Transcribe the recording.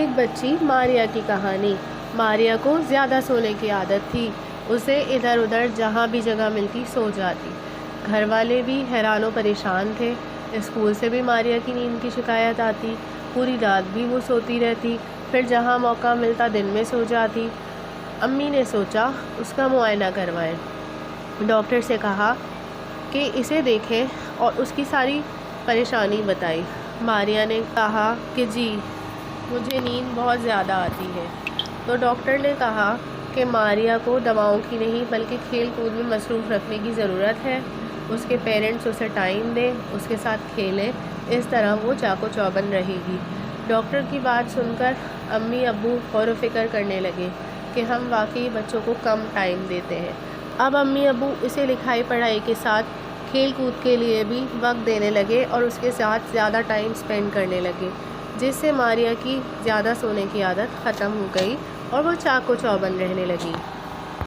ایک بچی ماریا کی کہانی۔ ماریا کو زیادہ سونے کی عادت تھی۔ اسے ادھر ادھر جہاں بھی جگہ ملتی سو جاتی۔ گھر والے بھی حیران و پریشان تھے۔ اسکول سے بھی ماریا کی نیند کی شکایت آتی۔ پوری رات بھی وہ سوتی رہتی، پھر جہاں موقع ملتا دن میں سو جاتی۔ امی نے سوچا اس کا معائنہ کروائیں۔ ڈاکٹر سے کہا کہ اسے دیکھیں اور اس کی ساری پریشانی بتائی۔ ماریا نے کہا کہ جی مجھے نیند بہت زیادہ آتی ہے۔ تو ڈاکٹر نے کہا کہ ماریا کو دواؤں کی نہیں بلکہ کھیل کود میں مصروف رکھنے کی ضرورت ہے۔ اس کے پیرنٹس اسے ٹائم دیں، اس کے ساتھ کھیلیں، اس طرح وہ چاق و چوبند رہے گی۔ ڈاکٹر کی بات سن کر امی ابو غور و فکر کرنے لگے کہ ہم واقعی بچوں کو کم ٹائم دیتے ہیں۔ اب امی ابو اسے لکھائی پڑھائی کے ساتھ کھیل کود کے لیے بھی وقت دینے لگے اور اس کے ساتھ زیادہ ٹائم سپینڈ کرنے لگے، جس سے ماریا کی زیادہ سونے کی عادت ختم ہو گئی اور وہ چاق و چوبند رہنے لگی۔